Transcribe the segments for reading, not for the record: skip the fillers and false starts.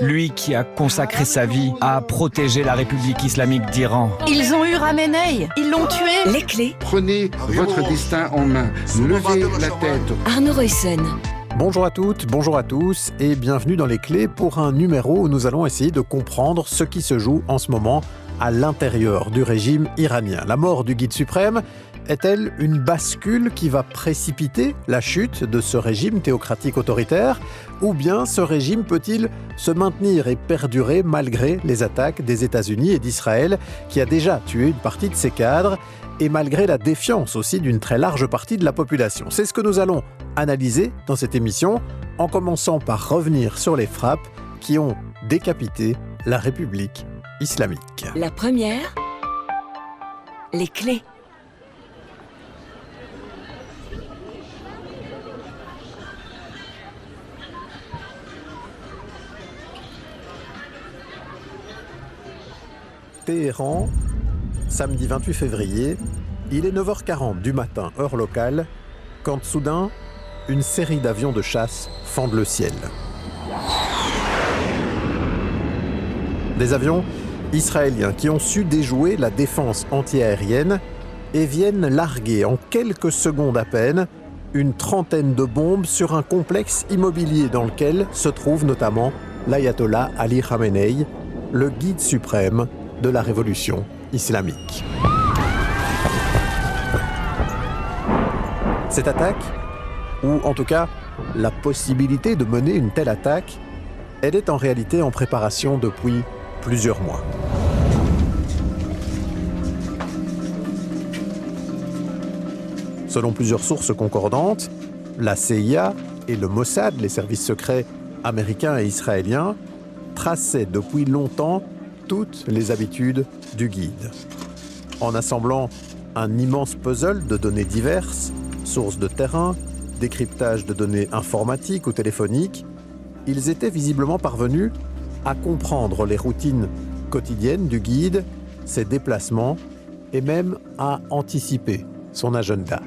Lui qui a consacré sa vie à protéger la République islamique d'Iran. Ils ont eu Ramenei, ils l'ont tué. Les clés. Prenez votre destin en main, levez la tête. Arnaud Ruyssen. Bonjour à toutes, bonjour à tous et bienvenue dans Les Clés pour un numéro où nous allons essayer de comprendre ce qui se joue en ce moment à l'intérieur du régime iranien. La mort du guide suprême est-elle une bascule qui va précipiter la chute de ce régime théocratique autoritaire ? Ou bien ce régime peut-il se maintenir et perdurer malgré les attaques des États-Unis et d'Israël qui a déjà tué une partie de ses cadres et malgré la défiance aussi d'une très large partie de la population ? C'est ce que nous allons analyser dans cette émission en commençant par revenir sur les frappes qui ont décapité la République islamique. La première, les clés. Téhéran, samedi 28 février, il est 9h40 du matin, heure locale, quand soudain, une série d'avions de chasse fendent le ciel. Des avions israéliens qui ont su déjouer la défense antiaérienne et viennent larguer en quelques secondes à peine une trentaine de bombes sur un complexe immobilier dans lequel se trouve notamment l'ayatollah Ali Khamenei, le guide suprême de la révolution islamique. Cette attaque, ou en tout cas la possibilité de mener une telle attaque, elle est en réalité en préparation depuis plusieurs mois. Selon plusieurs sources concordantes, la CIA et le Mossad, les services secrets américains et israéliens, traçaient depuis longtemps toutes les habitudes du guide. En assemblant un immense puzzle de données diverses, sources de terrain, décryptage de données informatiques ou téléphoniques, ils étaient visiblement parvenus à comprendre les routines quotidiennes du guide, ses déplacements et même à anticiper son agenda.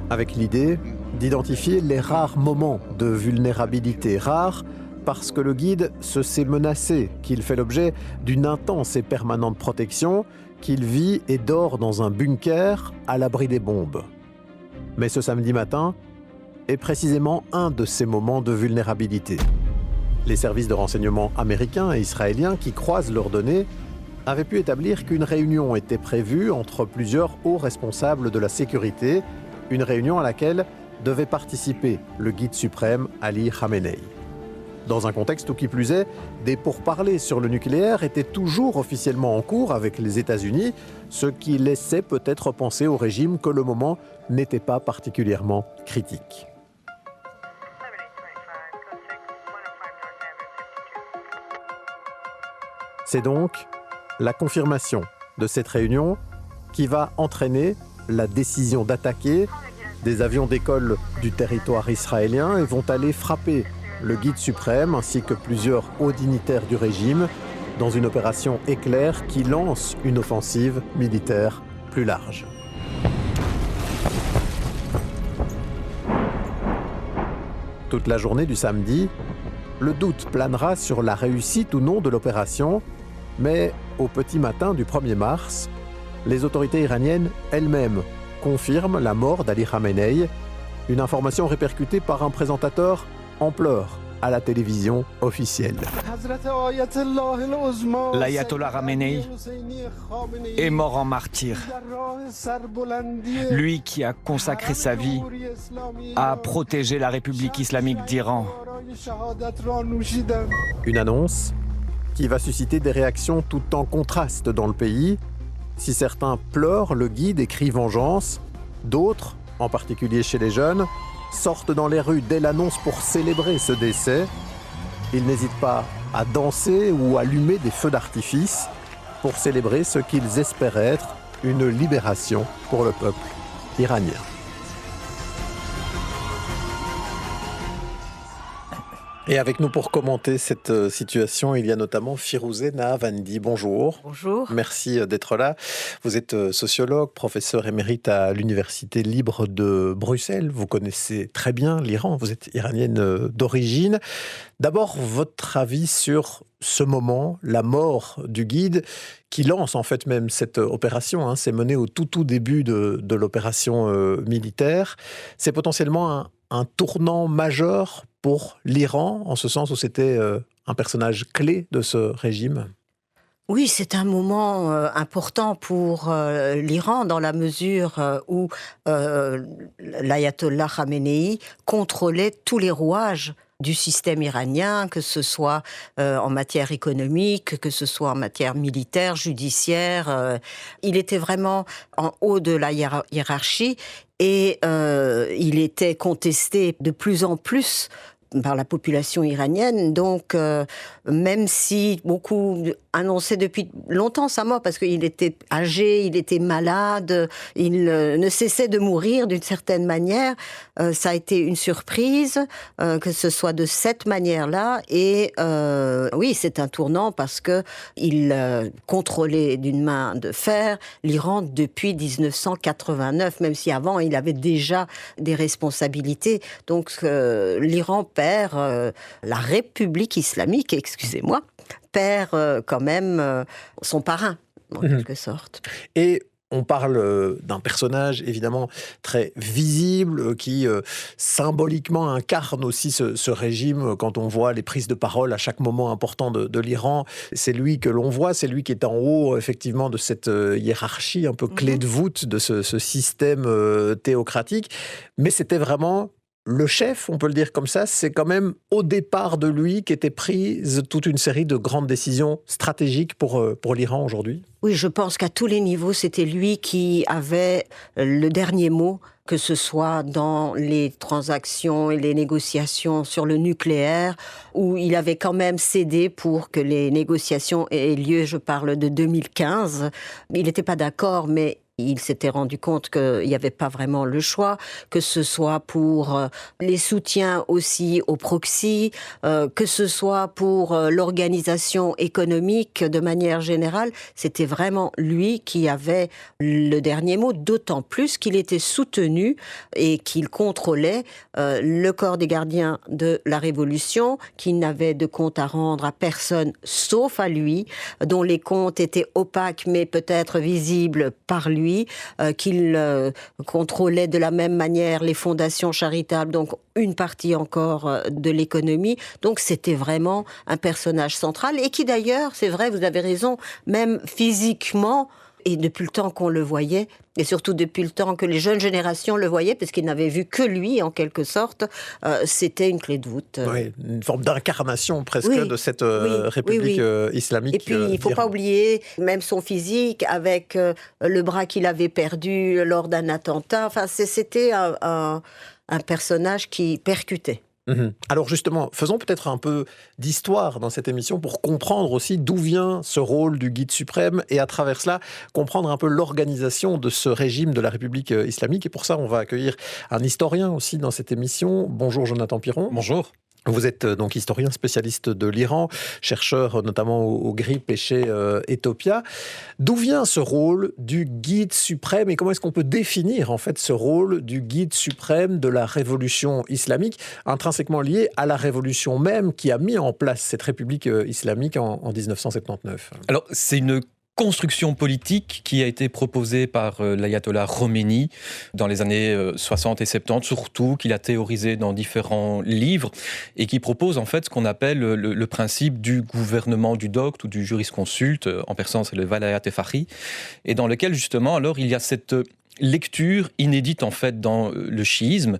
Avec l'idée d'identifier les rares moments de vulnérabilité, rares parce que le guide se sait menacé, qu'il fait l'objet d'une intense et permanente protection, qu'il vit et dort dans un bunker à l'abri des bombes. Mais ce samedi matin est précisément un de ces moments de vulnérabilité. Les services de renseignement américains et israéliens qui croisent leurs données avaient pu établir qu'une réunion était prévue entre plusieurs hauts responsables de la sécurité, une réunion à laquelle devait participer le guide suprême Ali Khamenei. Dans un contexte où qui plus est, des pourparlers sur le nucléaire étaient toujours officiellement en cours avec les États-Unis, ce qui laissait peut-être penser au régime que le moment n'était pas particulièrement critique. C'est donc la confirmation de cette réunion qui va entraîner la décision d'attaquer. Des avions décollent du territoire israélien et vont aller frapper le guide suprême ainsi que plusieurs hauts dignitaires du régime dans une opération éclair qui lance une offensive militaire plus large. Toute la journée du samedi, le doute planera sur la réussite ou non de l'opération, mais au petit matin du 1er mars, les autorités iraniennes elles-mêmes confirment la mort d'Ali Khamenei, une information répercutée par un présentateur en pleurs à la télévision officielle. L'ayatollah Ramenei est mort en martyr. Lui qui a consacré sa vie à protéger la République islamique d'Iran. Une annonce qui va susciter des réactions tout en contraste dans le pays. Si certains pleurent le guide et crient vengeance, d'autres, en particulier chez les jeunes, sortent dans les rues dès l'annonce pour célébrer ce décès. Ils n'hésitent pas à danser ou allumer des feux d'artifice pour célébrer ce qu'ils espèrent être une libération pour le peuple iranien. Et avec nous pour commenter cette situation, il y a notamment Firouzeh Nahavandi. Bonjour. Bonjour. Merci d'être là. Vous êtes sociologue, professeur émérite à l'Université libre de Bruxelles. Vous connaissez très bien l'Iran, vous êtes iranienne d'origine. D'abord, votre avis sur ce moment, la mort du guide, qui lance en fait même cette opération. C'est mené au tout début de l'opération militaire. C'est potentiellement un tournant majeur pour l'Iran, en ce sens où c'était un personnage clé de ce régime. Oui, c'est un moment important pour l'Iran dans la mesure où l'ayatollah Khamenei contrôlait tous les rouages du système iranien, que ce soit en matière économique, que ce soit en matière militaire, judiciaire. Il était vraiment en haut de la hiérarchie et il était contesté de plus en plus par la population iranienne. Donc, même si beaucoup annonçaient depuis longtemps sa mort, parce qu'il était âgé, il était malade, il ne cessait de mourir d'une certaine manière, ça a été une surprise que ce soit de cette manière-là. Et oui, c'est un tournant parce que il contrôlait d'une main de fer l'Iran depuis 1989, même si avant il avait déjà des responsabilités. Donc, l'Iran perd, la République islamique, excusez-moi, perd quand même son parrain, en quelque sorte. Et on parle d'un personnage évidemment très visible qui symboliquement incarne aussi ce régime quand on voit les prises de parole à chaque moment important de l'Iran. C'est lui que l'on voit, c'est lui qui est en haut effectivement de cette hiérarchie un peu clé de voûte de ce système théocratique. Mais c'était vraiment le chef, on peut le dire comme ça. C'est quand même au départ de lui qu'étaient prises toute une série de grandes décisions stratégiques pour l'Iran aujourd'hui. Oui, je pense qu'à tous les niveaux, c'était lui qui avait le dernier mot, que ce soit dans les transactions et les négociations sur le nucléaire, où il avait quand même cédé pour que les négociations aient lieu. Je parle de 2015. Il n'était pas d'accord, mais il s'était rendu compte qu'il n'y avait pas vraiment le choix, que ce soit pour les soutiens aussi au proxy, que ce soit pour l'organisation économique de manière générale. C'était vraiment lui qui avait le dernier mot, d'autant plus qu'il était soutenu et qu'il contrôlait le corps des gardiens de la Révolution, qui n'avait de compte à rendre à personne sauf à lui, dont les comptes étaient opaques mais peut-être visibles par lui, qu'il contrôlait de la même manière les fondations charitables, donc une partie encore de l'économie. Donc c'était vraiment un personnage central et qui d'ailleurs, c'est vrai, vous avez raison, même physiquement, et depuis le temps qu'on le voyait, et surtout depuis le temps que les jeunes générations le voyaient, parce qu'ils n'avaient vu que lui, en quelque sorte, c'était une clé de voûte. Oui, une forme d'incarnation presque de cette République islamique. Et puis, il ne faut pas oublier, même son physique, avec le bras qu'il avait perdu lors d'un attentat. Enfin, c'était un personnage qui percutait. Alors justement, faisons peut-être un peu d'histoire dans cette émission pour comprendre aussi d'où vient ce rôle du guide suprême et à travers cela, comprendre un peu l'organisation de ce régime de la République islamique. Et pour ça, on va accueillir un historien aussi dans cette émission. Bonjour Jonathan Piron. Bonjour. Vous êtes donc historien spécialiste de l'Iran, chercheur notamment au GRIP et chez Etopia. D'où vient ce rôle du guide suprême et comment est-ce qu'on peut définir en fait ce rôle du guide suprême de la révolution islamique, intrinsèquement lié à la révolution même qui a mis en place cette République islamique en 1979 ? Alors, c'est une construction politique qui a été proposée par l'ayatollah Khomeini dans les années 60 et 70, surtout, qu'il a théorisé dans différents livres, et qui propose en fait ce qu'on appelle le principe du gouvernement du docte ou du jurisconsulte, en persan c'est le Valayat Fakhri, et dans lequel justement alors il y a cette lecture inédite en fait dans le chiisme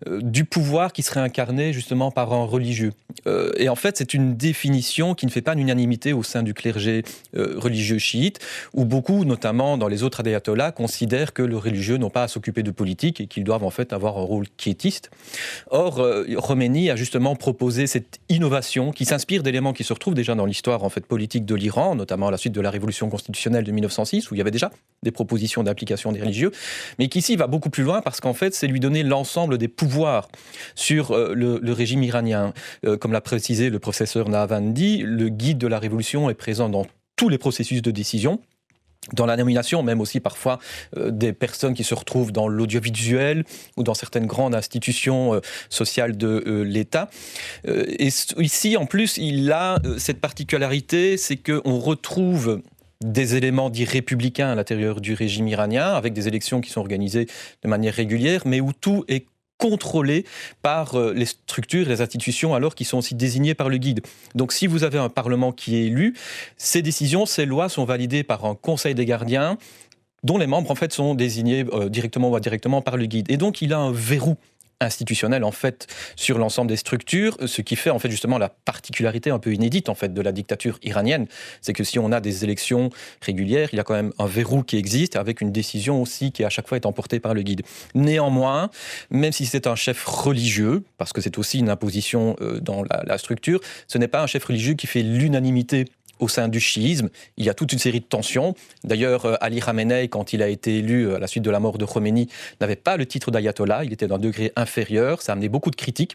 du pouvoir qui serait incarné justement par un religieux. Et en fait, c'est une définition qui ne fait pas l'unanimité au sein du clergé religieux chiite, où beaucoup, notamment dans les autres ayatollahs, considèrent que les religieux n'ont pas à s'occuper de politique et qu'ils doivent en fait avoir un rôle quiétiste. Or, Khomeini a justement proposé cette innovation qui s'inspire d'éléments qui se retrouvent déjà dans l'histoire en fait politique de l'Iran, notamment à la suite de la révolution constitutionnelle de 1906, où il y avait déjà des propositions d'application des religieux, mais qui ici va beaucoup plus loin parce qu'en fait, c'est lui donner l'ensemble des pouvoirs sur le régime iranien. Comme l'a précisé le professeur Nahavandi, le guide de la révolution est présent dans tous les processus de décision, dans la nomination, même aussi parfois des personnes qui se retrouvent dans l'audiovisuel ou dans certaines grandes institutions sociales de l'État. Et ici, en plus, il a cette particularité, c'est qu'on retrouve des éléments dits républicains à l'intérieur du régime iranien, avec des élections qui sont organisées de manière régulière, mais où tout est contrôlé par les structures et les institutions alors qui sont aussi désignées par le guide. Donc si vous avez un parlement qui est élu, ces décisions, ces lois sont validées par un conseil des gardiens dont les membres en fait sont désignés directement ou indirectement par le guide. Et donc il a un verrou institutionnel en fait sur l'ensemble des structures, ce qui fait en fait justement la particularité un peu inédite en fait de la dictature iranienne, c'est que si on a des élections régulières, il y a quand même un verrou qui existe avec une décision aussi qui à chaque fois est emportée par le guide. Néanmoins, même si c'est un chef religieux, parce que c'est aussi une imposition dans la structure, ce n'est pas un chef religieux qui fait l'unanimité au sein du chiisme. Il y a toute une série de tensions. D'ailleurs, Ali Khamenei, quand il a été élu à la suite de la mort de Khomeini, n'avait pas le titre d'ayatollah, il était d'un degré inférieur, ça a amené beaucoup de critiques.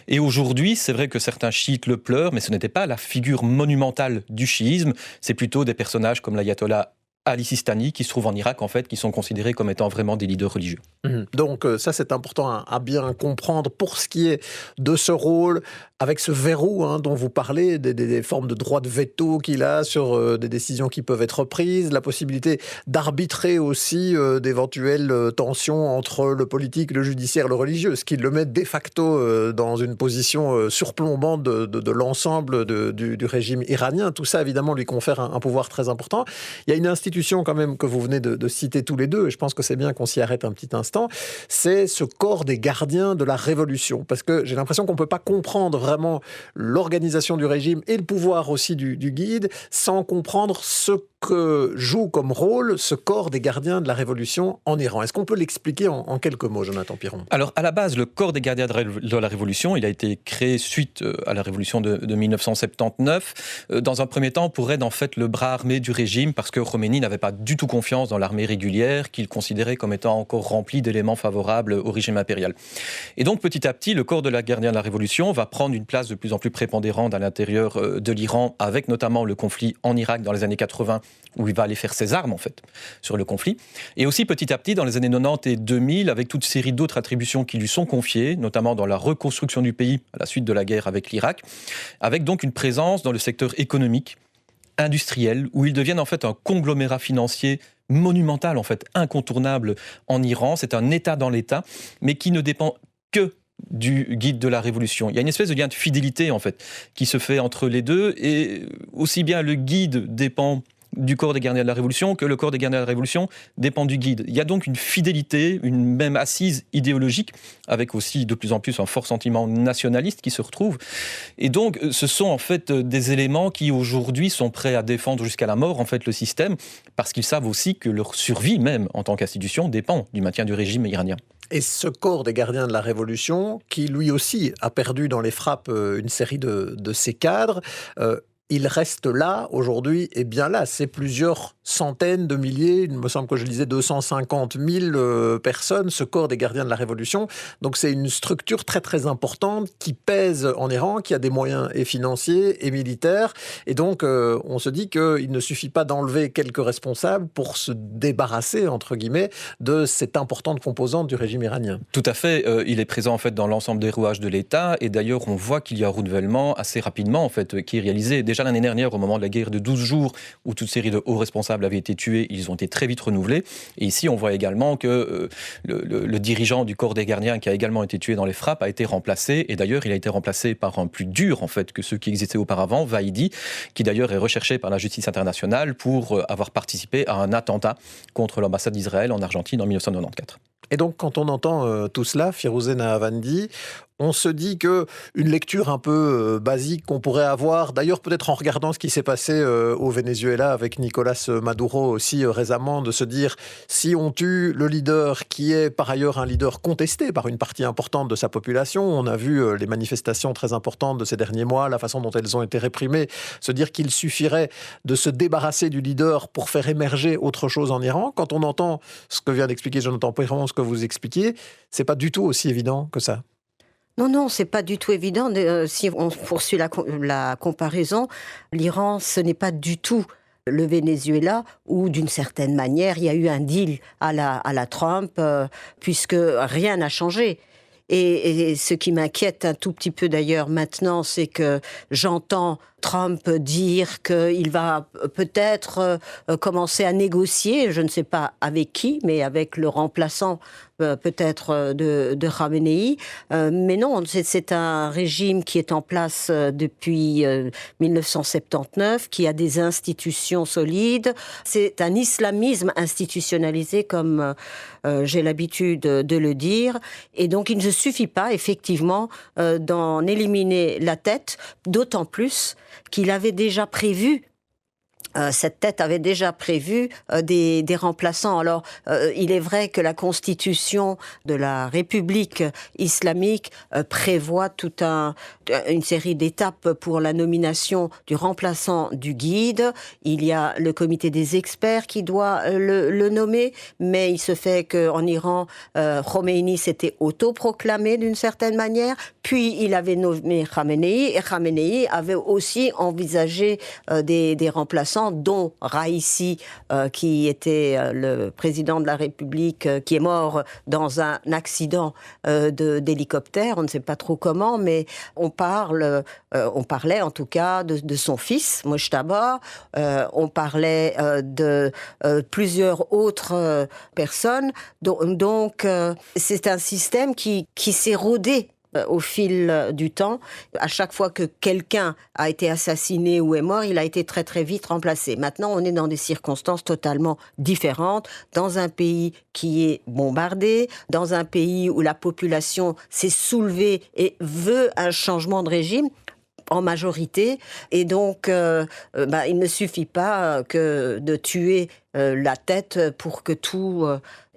Et aujourd'hui, c'est vrai que certains chiites le pleurent, mais ce n'était pas la figure monumentale du chiisme, c'est plutôt des personnages comme l'ayatollah Ali Sistani, qui se trouvent en Irak, en fait, qui sont considérés comme étant vraiment des leaders religieux. Donc ça, c'est important à bien comprendre pour ce qui est de ce rôle, avec ce verrou dont vous parlez, des formes de droit de veto qu'il a sur des décisions qui peuvent être prises, la possibilité d'arbitrer aussi d'éventuelles tensions entre le politique, le judiciaire, le religieux, ce qui le met de facto dans une position surplombante de l'ensemble du régime iranien. Tout ça, évidemment, lui confère un pouvoir très important. Il y a une institution quand même que vous venez de citer tous les deux, et je pense que c'est bien qu'on s'y arrête un petit instant, c'est ce corps des gardiens de la révolution. Parce que j'ai l'impression qu'on ne peut pas comprendre vraiment l'organisation du régime et le pouvoir aussi du guide sans comprendre ce que joue comme rôle ce corps des gardiens de la révolution en Iran. Est-ce qu'on peut l'expliquer en quelques mots, Jonathan Piron ? Alors, à la base, le corps des gardiens de la révolution, il a été créé suite à la révolution de 1979. Dans un premier temps, pour être en fait le bras armé du régime, parce que Khomeini n'avait pas du tout confiance dans l'armée régulière, qu'il considérait comme étant encore remplie d'éléments favorables au régime impérial. Et donc, petit à petit, le corps de la gardien de la révolution va prendre une place de plus en plus prépondérante à l'intérieur de l'Iran, avec notamment le conflit en Irak dans les années 80, où il va aller faire ses armes, en fait, sur le conflit. Et aussi, petit à petit, dans les années 90 et 2000, avec toute série d'autres attributions qui lui sont confiées, notamment dans la reconstruction du pays à la suite de la guerre avec l'Irak, avec donc une présence dans le secteur économique, industriel, où ils deviennent en fait un conglomérat financier monumental, en fait, incontournable en Iran. C'est un État dans l'État, mais qui ne dépend que du guide de la révolution. Il y a une espèce de lien de fidélité, en fait, qui se fait entre les deux, et aussi bien le guide dépend du corps des gardiens de la Révolution que le corps des gardiens de la Révolution dépend du guide. Il y a donc une fidélité, une même assise idéologique, avec aussi de plus en plus un fort sentiment nationaliste qui se retrouve. Et donc, ce sont en fait des éléments qui aujourd'hui sont prêts à défendre jusqu'à la mort en fait le système, parce qu'ils savent aussi que leur survie même en tant qu'institution dépend du maintien du régime iranien. Et ce corps des gardiens de la Révolution, qui lui aussi a perdu dans les frappes une série de ses cadres, il reste là, aujourd'hui, et bien là. C'est plusieurs centaines de milliers, il me semble que je lisais 250 000 personnes, ce corps des gardiens de la Révolution. Donc c'est une structure très très importante qui pèse en Iran, qui a des moyens et financiers et militaires. Et donc on se dit qu'il ne suffit pas d'enlever quelques responsables pour se débarrasser, entre guillemets, de cette importante composante du régime iranien. Tout à fait. Il est présent en fait dans l'ensemble des rouages de l'État. Et d'ailleurs, on voit qu'il y a un renouvellement assez rapidement en fait, qui est réalisé. Déjà l'année dernière, au moment de la guerre de 12 jours, où toute série de hauts responsables avaient été tués, ils ont été très vite renouvelés. Et ici, on voit également que le dirigeant du corps des gardiens, qui a également été tué dans les frappes, a été remplacé. Et d'ailleurs, il a été remplacé par un plus dur, en fait, que ceux qui existaient auparavant, Vahidi, qui d'ailleurs est recherché par la justice internationale pour avoir participé à un attentat contre l'ambassade d'Israël en Argentine en 1994. Et donc, quand on entend tout cela, Firouzeh Nahavandi, on se dit que une lecture un peu basique qu'on pourrait avoir, d'ailleurs peut-être en regardant ce qui s'est passé au Venezuela avec Nicolas Maduro aussi récemment, de se dire si on tue le leader qui est par ailleurs un leader contesté par une partie importante de sa population, on a vu les manifestations très importantes de ces derniers mois, la façon dont elles ont été réprimées, se dire qu'il suffirait de se débarrasser du leader pour faire émerger autre chose en Iran. Quand on entend ce que vient d'expliquer Jonathan Péron, ce que vous expliquiez, c'est pas du tout aussi évident que ça. Non, c'est pas du tout évident. Si on poursuit la comparaison, l'Iran, ce n'est pas du tout le Venezuela, où d'une certaine manière, il y a eu un deal à la Trump, puisque rien n'a changé. Et ce qui m'inquiète un tout petit peu d'ailleurs maintenant, c'est que j'entends Trump dire qu'il va peut-être commencer à négocier, je ne sais pas avec qui, mais avec le remplaçant peut-être de Khamenei. Mais non, c'est un régime qui est en place depuis 1979, qui a des institutions solides. C'est un islamisme institutionnalisé, comme j'ai l'habitude de le dire. Et donc, il ne suffit pas, effectivement, d'en éliminer la tête, d'autant plus qu'il avait déjà prévu, cette tête avait déjà prévu des remplaçants. Alors, il est vrai que la constitution de la République islamique prévoit toute une série d'étapes pour la nomination du remplaçant du guide. Il y a le comité des experts qui doit le nommer, mais il se fait qu'en Iran, Khomeini s'était autoproclamé d'une certaine manière, puis il avait nommé Khamenei, et Khamenei avait aussi envisagé des remplaçants, dont Raisi, qui était le président de la République, qui est mort dans un accident d'hélicoptère, on ne sait pas trop comment, mais on parlait en tout cas de son fils, Mojtaba, on parlait de plusieurs autres personnes, donc c'est un système qui s'est rodé au fil du temps. À chaque fois que quelqu'un a été assassiné ou est mort, il a été très très vite remplacé. Maintenant, on est dans des circonstances totalement différentes, dans un pays qui est bombardé, dans un pays où la population s'est soulevée et veut un changement de régime en majorité, et donc il ne suffit pas de tuer la tête pour que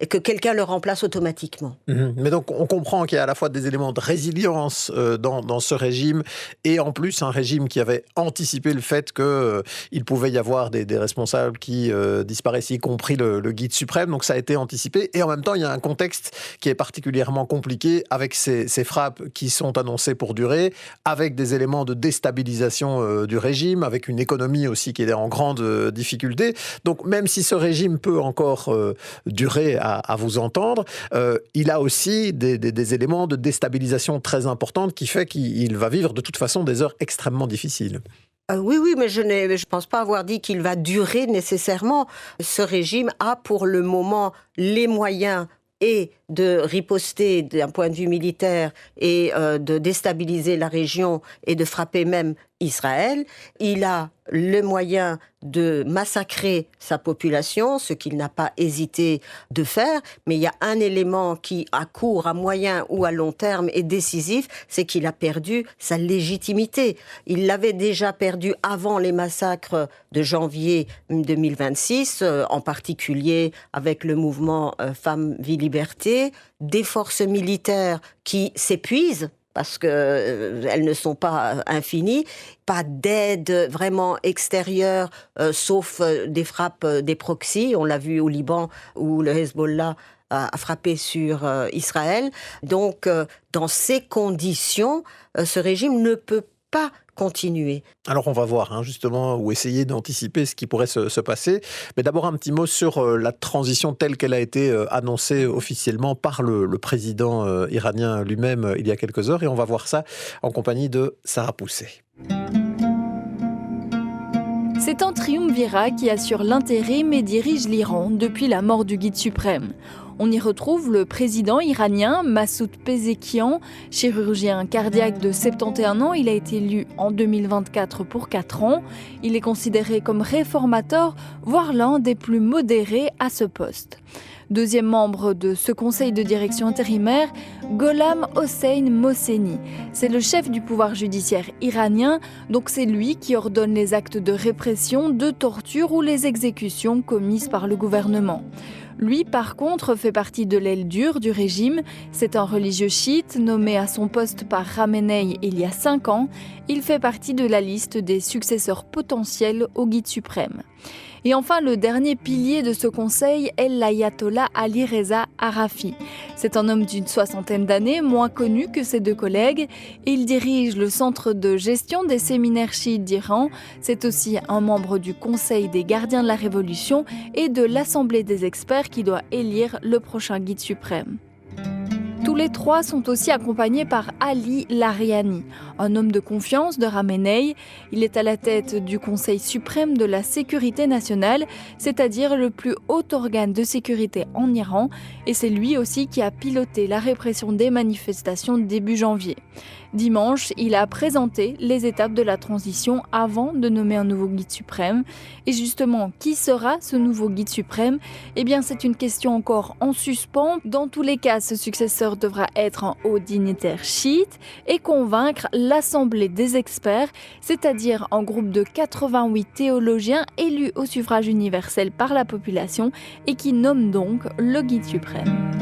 et que quelqu'un le remplace automatiquement. Mais donc on comprend qu'il y a à la fois des éléments de résilience dans ce régime, et en plus un régime qui avait anticipé le fait qu'il pouvait y avoir des responsables qui disparaissent, y compris le guide suprême, donc ça a été anticipé, et en même temps il y a un contexte qui est particulièrement compliqué avec ces frappes qui sont annoncées pour durer, avec des éléments de déstabilisation du régime, avec une économie aussi qui est en grande difficulté. Donc même si ce régime peut encore durer à vous entendre, il a aussi des éléments de déstabilisation très importantes qui fait qu'il va vivre de toute façon des heures extrêmement difficiles. Oui, mais je ne pense pas avoir dit qu'il va durer nécessairement. Ce régime a pour le moment les moyens et de riposter d'un point de vue militaire et de déstabiliser la région et de frapper même Israël. Il a le moyen de massacrer sa population, ce qu'il n'a pas hésité de faire, mais il y a un élément qui, à court, à moyen ou à long terme, est décisif, c'est qu'il a perdu sa légitimité. Il l'avait déjà perdu avant les massacres de janvier 2026, en particulier avec le mouvement Femmes, Vie, Liberté, des forces militaires qui s'épuisent, parce qu'elles ne sont pas infinies, pas d'aide vraiment extérieure, sauf des frappes des proxys. On l'a vu au Liban, où le Hezbollah a frappé sur Israël. Donc, dans ces conditions, ce régime ne peut pas continuer. Alors on va voir justement, ou essayer d'anticiper ce qui pourrait se passer. Mais d'abord un petit mot sur la transition telle qu'elle a été annoncée officiellement par le président iranien lui-même il y a quelques heures. Et on va voir ça en compagnie de Sarah Pousset. C'est un triumvirat qui assure l'intérim et dirige l'Iran depuis la mort du guide suprême. On y retrouve le président iranien Massoud Pezeshkian, chirurgien cardiaque de 71 ans. Il a été élu en 2024 pour 4 ans. Il est considéré comme réformateur, voire l'un des plus modérés à ce poste. Deuxième membre de ce conseil de direction intérimaire, Gholam Hossein Mohseni. C'est le chef du pouvoir judiciaire iranien, donc c'est lui qui ordonne les actes de répression, de torture ou les exécutions commises par le gouvernement. Lui, par contre, fait partie de l'aile dure du régime. C'est un religieux chiite nommé à son poste par Khamenei il y a 5 ans. Il fait partie de la liste des successeurs potentiels au guide suprême. Et enfin, le dernier pilier de ce conseil est l'ayatollah Ali Reza Arafi. C'est un homme d'une 60aine d'années, moins connu que ses 2 collègues. Il dirige le centre de gestion des séminaires chiites d'Iran. C'est aussi un membre du Conseil des gardiens de la Révolution et de l'Assemblée des experts qui doit élire le prochain guide suprême. Tous les 3 sont aussi accompagnés par Ali Lariani, un homme de confiance de Khamenei. Il est à la tête du Conseil suprême de la sécurité nationale, c'est-à-dire le plus haut organe de sécurité en Iran, et c'est lui aussi qui a piloté la répression des manifestations début janvier. Dimanche, il a présenté les étapes de la transition avant de nommer un nouveau guide suprême. Et justement, qui sera ce nouveau guide suprême ? Eh bien, c'est une question encore en suspens. Dans tous les cas, ce successeur devra être un haut dignitaire chiite et convaincre l'Assemblée des experts, c'est-à-dire un groupe de 88 théologiens élus au suffrage universel par la population et qui nomment donc le guide suprême.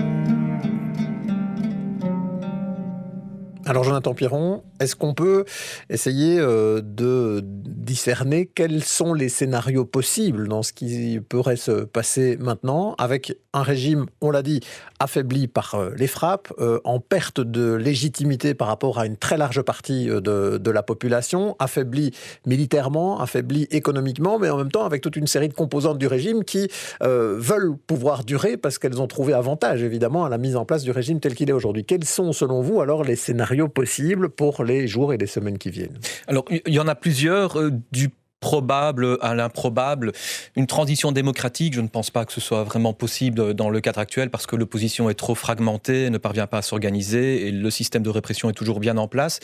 Alors Jonathan Piron, est-ce qu'on peut essayer de discerner quels sont les scénarios possibles dans ce qui pourrait se passer maintenant avec un régime, on l'a dit, affaibli par les frappes, en perte de légitimité par rapport à une très large partie de la population, affaibli militairement, affaibli économiquement, mais en même temps avec toute une série de composantes du régime qui veulent pouvoir durer parce qu'elles ont trouvé avantage évidemment à la mise en place du régime tel qu'il est aujourd'hui. Quels sont selon vous alors les scénarios possibles pour les jours et les semaines qui viennent? Alors, il y en a plusieurs, du probable à l'improbable. Une transition démocratique, je ne pense pas que ce soit vraiment possible dans le cadre actuel parce que l'opposition est trop fragmentée, ne parvient pas à s'organiser et le système de répression est toujours bien en place.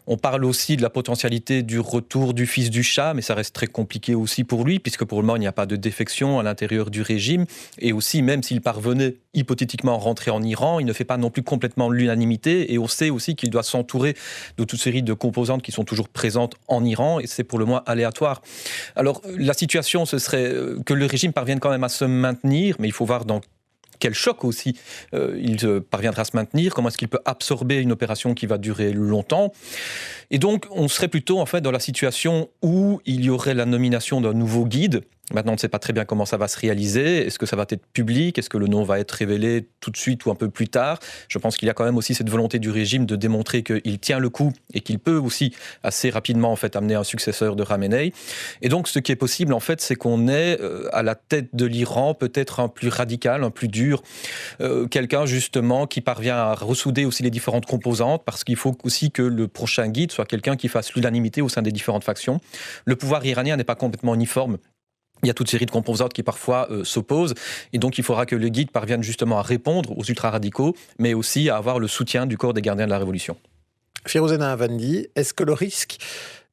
On parle aussi de la potentialité du retour du fils du Shah, mais ça reste très compliqué aussi pour lui puisque pour le moment il n'y a pas de défection à l'intérieur du régime et aussi même s'il parvenait hypothétiquement à rentrer en Iran, il ne fait pas non plus complètement l'unanimité et on sait aussi qu'il doit s'entourer de toute série de composantes qui sont toujours présentes en Iran et c'est pour le moins aléatoire. Alors, la situation, ce serait que le régime parvienne quand même à se maintenir, mais il faut voir dans quel choc aussi il parviendra à se maintenir, comment est-ce qu'il peut absorber une opération qui va durer longtemps. Et donc, on serait plutôt en fait dans la situation où il y aurait la nomination d'un nouveau guide. Maintenant, on ne sait pas très bien comment ça va se réaliser. Est-ce que ça va être public ? Est-ce que le nom va être révélé tout de suite ou un peu plus tard ? Je pense qu'il y a quand même aussi cette volonté du régime de démontrer qu'il tient le coup et qu'il peut aussi assez rapidement en fait amener un successeur de Khamenei. Et donc, ce qui est possible en fait, c'est qu'on ait à la tête de l'Iran peut-être un plus radical, un plus dur, quelqu'un justement qui parvient à ressouder aussi les différentes composantes, parce qu'il faut aussi que le prochain guide soit quelqu'un qui fasse l'unanimité au sein des différentes factions. Le pouvoir iranien n'est pas complètement uniforme. Il y a toute série de composantes qui parfois s'opposent et donc il faudra que le guide parvienne justement à répondre aux ultra-radicaux mais aussi à avoir le soutien du corps des gardiens de la Révolution. Firuzena Avandi, est-ce que le risque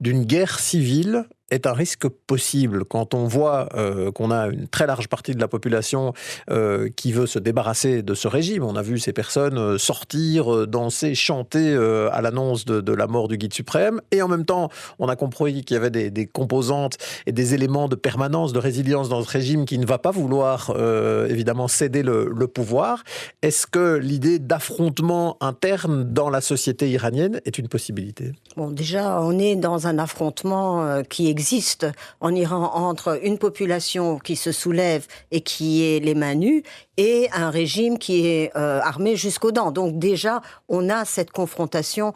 d'une guerre civile est un risque possible quand on voit qu'on a une très large partie de la population qui veut se débarrasser de ce régime? On a vu ces personnes sortir, danser, chanter à l'annonce de la mort du guide suprême. Et en même temps, on a compris qu'il y avait des composantes et des éléments de permanence, de résilience dans ce régime qui ne va pas vouloir évidemment céder le pouvoir. Est-ce que l'idée d'affrontement interne dans la société iranienne est une possibilité? Bon, déjà, on est dans un affrontement qui existe en Iran entre une population qui se soulève et qui est les mains nues et un régime qui est armé jusqu'aux dents. Donc déjà, on a cette confrontation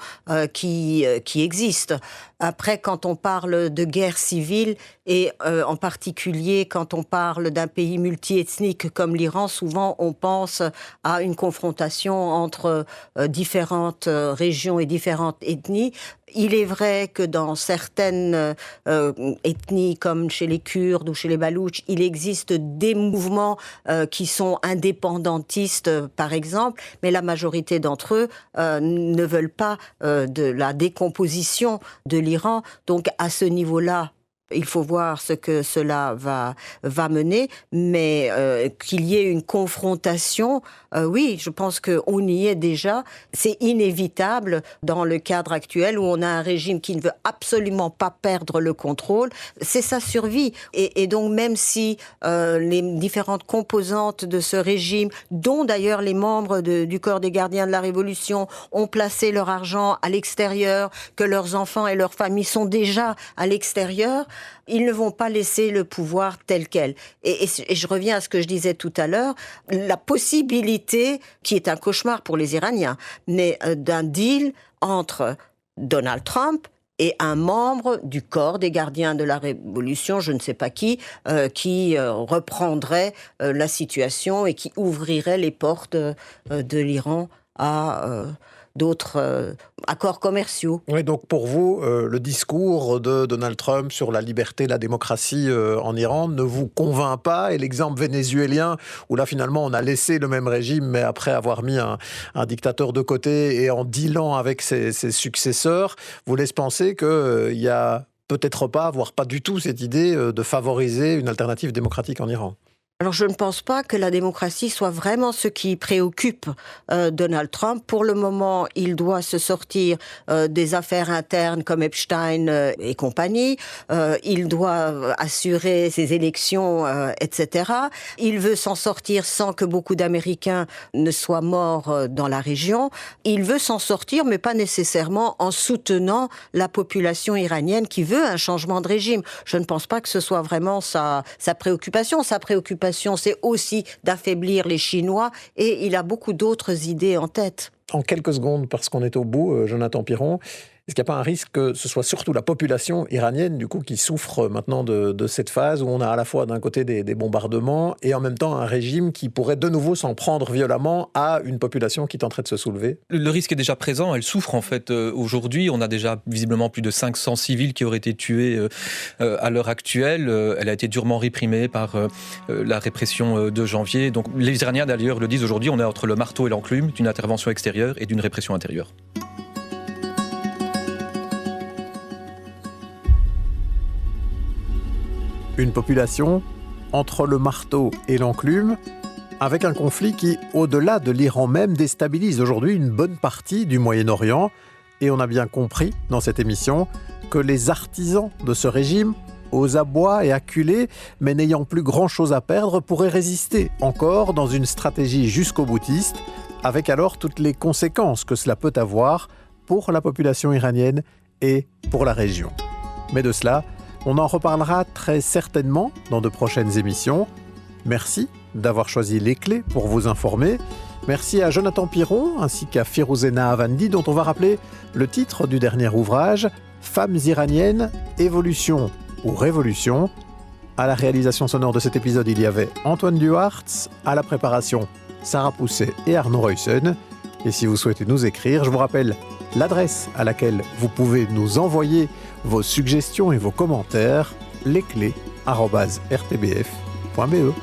qui existe. Après, quand on parle de guerre civile, et en particulier quand on parle d'un pays multiethnique comme l'Iran, souvent on pense à une confrontation entre différentes régions et différentes ethnies. Il est vrai que dans certaines ethnies, comme chez les Kurdes ou chez les Baloutches, il existe des mouvements qui sont indépendantistes, par exemple, mais la majorité d'entre eux ne veulent pas de la décomposition de l'Iran. Donc, à ce niveau-là, Il faut voir ce que cela va mener, mais qu'il y ait une confrontation, oui, je pense qu'on y est déjà. C'est inévitable dans le cadre actuel où on a un régime qui ne veut absolument pas perdre le contrôle. C'est sa survie. Et donc même si les différentes composantes de ce régime, dont d'ailleurs les membres du corps des gardiens de la Révolution, ont placé leur argent à l'extérieur, que leurs enfants et leurs familles sont déjà à l'extérieur, ils ne vont pas laisser le pouvoir tel quel. Et je reviens à ce que je disais tout à l'heure, la possibilité, qui est un cauchemar pour les Iraniens, mais d'un deal entre Donald Trump et un membre du corps des gardiens de la Révolution, je ne sais pas qui reprendrait la situation et qui ouvrirait les portes de l'Iran à d'autres accords commerciaux. Oui, donc pour vous, le discours de Donald Trump sur la liberté, la démocratie en Iran ne vous convainc pas, et l'exemple vénézuélien, où là finalement on a laissé le même régime, mais après avoir mis un dictateur de côté et en dealant avec ses successeurs, vous laisse penser qu'il y a peut-être pas, voire pas du tout cette idée de favoriser une alternative démocratique en Iran? Alors je ne pense pas que la démocratie soit vraiment ce qui préoccupe Donald Trump. Pour le moment, il doit se sortir des affaires internes comme Epstein et compagnie. Il doit assurer ses élections, etc. Il veut s'en sortir sans que beaucoup d'Américains ne soient morts dans la région. Il veut s'en sortir, mais pas nécessairement en soutenant la population iranienne qui veut un changement de régime. Je ne pense pas que ce soit vraiment sa préoccupation. Sa préoccupation, c'est aussi d'affaiblir les Chinois, et il a beaucoup d'autres idées en tête. En quelques secondes, parce qu'on est au bout, Jonathan Piron, est-ce qu'il n'y a pas un risque que ce soit surtout la population iranienne, du coup, qui souffre maintenant de cette phase où on a à la fois d'un côté des bombardements et en même temps un régime qui pourrait de nouveau s'en prendre violemment à une population qui tenterait de se soulever? Le risque est déjà présent, elle souffre en fait. Aujourd'hui, on a déjà visiblement plus de 500 civils qui auraient été tués à l'heure actuelle. Elle a été durement réprimée par la répression de janvier. Donc les Iraniens d'ailleurs le disent aujourd'hui, on est entre le marteau et l'enclume d'une intervention extérieure et d'une répression intérieure. Une population entre le marteau et l'enclume, avec un conflit qui, au-delà de l'Iran même, déstabilise aujourd'hui une bonne partie du Moyen-Orient. Et on a bien compris dans cette émission que les artisans de ce régime, aux abois et acculés, mais n'ayant plus grand-chose à perdre, pourraient résister encore dans une stratégie jusqu'au-boutiste, avec alors toutes les conséquences que cela peut avoir pour la population iranienne et pour la région. Mais de cela, on en reparlera très certainement dans de prochaines émissions. Merci d'avoir choisi Les Clés pour vous informer. Merci à Jonathan Piron ainsi qu'à Firuzena Avandi, dont on va rappeler le titre du dernier ouvrage, Femmes iraniennes, évolution ou révolution. À la réalisation sonore de cet épisode, il y avait Antoine Duhartz, à la préparation Sarah Pousset et Arnaud Reussen. Et si vous souhaitez nous écrire, je vous rappelle l'adresse à laquelle vous pouvez nous envoyer vos suggestions et vos commentaires, lesclés@rtbf.be.